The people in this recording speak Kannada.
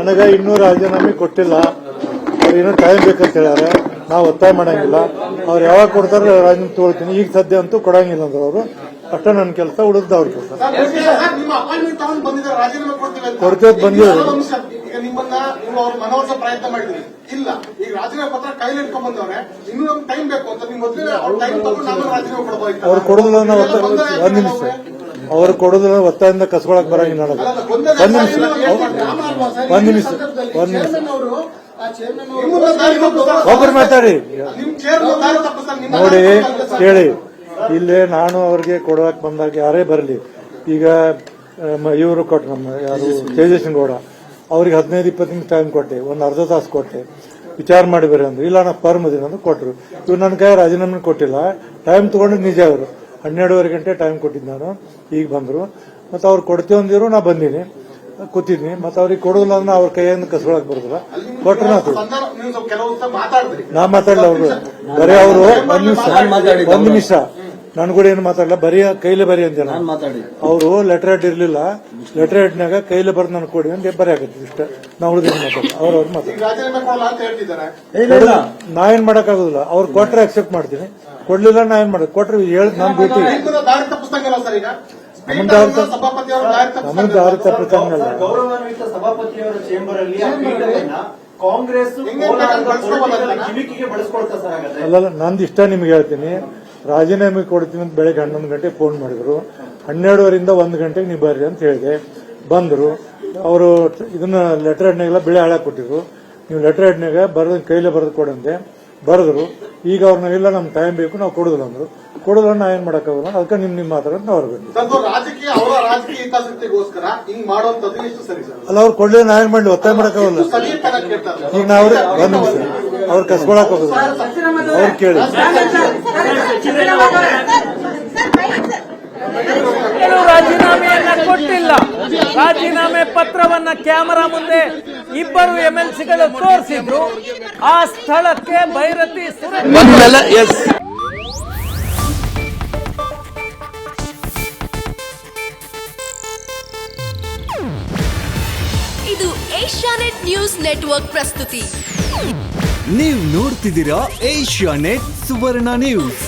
ನನಗೆ ಇನ್ನೂ ರಾಜೀನಾಮೆ ಕೊಟ್ಟಿಲ್ಲ, ಅವ್ರೇನೋ ಟೈಮ್ ಬೇಕಂತ ಹೇಳ್ಯಾರ. ನಾವು ಒತ್ತಾಯ ಮಾಡಂಗಿಲ್ಲ. ಅವ್ರು ಯಾವಾಗ ಕೊಡ್ತಾರೆ ರಾಜೀನಾಮೆ ತಗೊಳ್ತೀನಿ. ಈಗ ಸದ್ಯ ಅಂತೂ ಕೊಡಂಗಿಲ್ಲ ಅಂದ್ರೆ ಅವರು ಅಷ್ಟೇ ನನ್ನ ಕೆಲಸ, ಉಳಿದ ಅವ್ರ ಕೆಲಸ. ಕೊಡ್ತೇವೆ ಬಂದಿರೋದು ನಿಮ್ಮನ್ನ ನೀವು ಅವ್ರ ಮನವೊಲಿಸೋ ಪ್ರಯತ್ನ ಮಾಡಿದ್ರಿ. ಇಲ್ಲ, ಈಗ ರಾಜೀನಾಮೆ ಪತ್ರ ಕೈಲಿ ಇಟ್ಕೊಂಡ್ ಬಂದವ್ರೆ, ಇನ್ನೂ ನಮ್ಗೆ ಟೈಮ್ ಬೇಕು ಅಂತ ನಿಮ್ ಮೊದಲೇ ಟೈಮ್ ತಗೊಂಡು ನಾವು ರಾಜೀನಾಮೆ ಕೊಡಬಹುದು. ಅವ್ರು ಕೊಡೋದಿಲ್ಲ, ಒಂದ್ ನಿಮಿಷ, ಅವ್ರು ಕೊಡೋದಿಲ್ಲ, ಒತ್ತಾಯಿಂದ ಕಸ್ಕೊಳಕ್ ಬರಂಗಿಲ್ಲ ನನಗೆ. ಒಂದ್ ನಿಮಿಷ ಒಬ್ಬರು ಮಾತಾಡಿ ನೋಡಿ ಕೇಳಿ. ಇಲ್ಲೇ ನಾನು ಅವ್ರಿಗೆ ಕೊಡಕ್ ಬಂದಾಗ ಯಾರೇ ಬರಲಿ, ಈಗ ಇವರು ಕೊಟ್ಟು ನಮ್ಮ ಯಾರು ತೇಜಸ್ವಿಗೌಡ ಅವ್ರಿಗೆ 15-20 ನಿಮಿಷ ಟೈಮ್ ಕೊಟ್ಟೆ, ಒಂದು ಅರ್ಧ ತಾಸು ಕೊಟ್ಟೆ, ವಿಚಾರ ಮಾಡಿ ಬರ್ರಿ ಅಂದ್ರೆ ಇಲ್ಲ ನಾ ಫರ್ಮ್ ಇದೀನಿ ಅಂತ ಕೊಟ್ಟರು. ಇವ್ರು ನನ್ನ ಕೈ ರಾಜೀನಾಮೆ ಕೊಟ್ಟಿಲ್ಲ, ಟೈಮ್ ತಗೊಂಡು ನಿಜ. ಅವರು 12:30 ಗಂಟೆ ಟೈಮ್ ಕೊಟ್ಟಿದ್ದು ನಾನು, ಈಗ ಬಂದ್ರು. ಮತ್ತೆ ಅವ್ರು ಕೊಡ್ತೀವಿ ಅಂದಿರು, ನಾ ಬಂದೀನಿ, ಕೂತಿದ್ನಿ. ಮತ್ತೆ ಅವ್ರಿಗೆ ಕೊಡೋದಿಲ್ಲ ಅಂದ್ರೆ ಅವ್ರ ಕೈಯಿಂದ ಕಸ್ಕೊಳಕ್ ಬರುದಿಲ್ಲ. ಕೊಟ್ರೆ ನಾ ಮಾತಾಡಲ್ಲ. ಅವ್ರು ಬರೀ ಅವರು ಒಂದ್ ನಿಮಿಷ ನನ್ ಕೂಡ ಏನು ಮಾತಾಡಲ್ಲ, ಬರೀ ಕೈಲೇ ಬರೀ ಅಂತ ಅವರು ಲೆಟರ್ ಹೆಡ್ ಇರ್ಲಿಲ್ಲ, ಲೆಟರ್ ಹೆಡ್ನಾಗ ಕೈಲೇ ಬರ್ದು ನನ್ ಕೊಡಿ ಅಂತ ಬರೀ ಆಗತ್ತೆ ಇಷ್ಟ. ನಾ ಉಳಿದೇನು ಮಾತಾಡ ಅವ್ರವ್ರು ಮಾತಾಡ. ನಾ ಏನ್ ಮಾಡಕ್ ಆಗುದಿಲ್ಲ. ಅವ್ರು ಕೊಟ್ರೆ ಅಕ್ಸೆಪ್ಟ್ ಮಾಡ್ತೀನಿ, ಕೊಡ್ಲಿಲ್ಲ ನಾ ಏನ್ ಮಾಡೋದು. ಕೊಟ್ರೆ ಹೇಳಿ ನಮ್ ಡ್ಯೂಟಿ. ನಮಗೆ ದಾರಿ ತಪ್ಪಿಸಂಗಲ್ಲ. ಅಲ್ಲ, ನಂದು ಇಷ್ಟ ನಿಮ್ಗೆ ಹೇಳ್ತೀನಿ. ರಾಜೀನಾಮೆ ಕೊಡ್ತೀನಿ ಅಂತ ಬೆಳಗ್ಗೆ 11 ಗಂಟೆ ಫೋನ್ ಮಾಡಿದ್ರು. 12:30ರಿಂದ 1 ಗಂಟೆಗೆ ನೀವು ಬರ್ರಿ ಅಂತ ಹೇಳಿದೆ. ಬಂದ್ರು. ಅವರು ಇದನ್ನ ಲೆಟರ್ ಹೆಡ್ನಾಗೆಲ್ಲ ಬೆಳೆ ಹಾಳಾಕ್ ಕೊಟ್ಟಿದ್ರು. ನೀವು ಲೆಟರ್ ಹೆಡ್ನಾಗ ಬರೋದ್ ಕೈಲೇ ಬರೆದು ಕೊಡಂತೆ ಬರೆದ್ರು. ಈಗ ಅವ್ರನ್ನ ಇಲ್ಲ ನಮ್ಗೆ ಟೈಮ್ ಬೇಕು, ನಾವು ಕೊಡುದಿಲ್ಲ ಅಂದ್ರು. ಕೊಡುದಿಲ್ಲ, ನಾ ಏನ್ ಮಾಡಕ್ಕಾಗಲ್ಲ. ಅದಕ್ಕೆ ನಿಮ್ ಮಾತಾಡೋದು ಅವ್ರು ಬೇಕು. ಅಲ್ಲ, ಅವ್ರು ಕೊಡ್ಲಿ, ನಾ ಏನ್ ಮಾಡ್ಲಿ, ಒತ್ತಾಯ ಮಾಡಕ್ಕಾಗಲ್ಲ. ಈಗ ನಾ ಅವ್ರು ಒಂದ್ ನಿಮಿಷ ಅವ್ರು ಕಸ್ಕೊಳಕ್ ಹೋಗುದಿಲ್ಲ. ಅವ್ರು ಕೇಳಿ ರಾಜೀನಾಮೆಯನ್ನ ಕೊಟ್ಟಿಲ್ಲ. ರಾಜೀನಾಮೆ ಪತ್ರವನ್ನ ಕ್ಯಾಮರಾ ಮುಂದೆ ಇಬ್ಬರು MLCಗಳು ತೋರಿಸಿದ್ರು. ಆ ಸ್ಥಳಕ್ಕೆ ಭೈರತಿ ಇದು ಏಷ್ಯಾನೆಟ್ ನ್ಯೂಸ್ ನೆಟ್ವರ್ಕ್ ಪ್ರಸ್ತುತಿ. ನೀವು ನೋಡ್ತಿದ್ದೀರಾ ಏಷ್ಯಾನೆಟ್ ಸುವರ್ಣ ನ್ಯೂಸ್.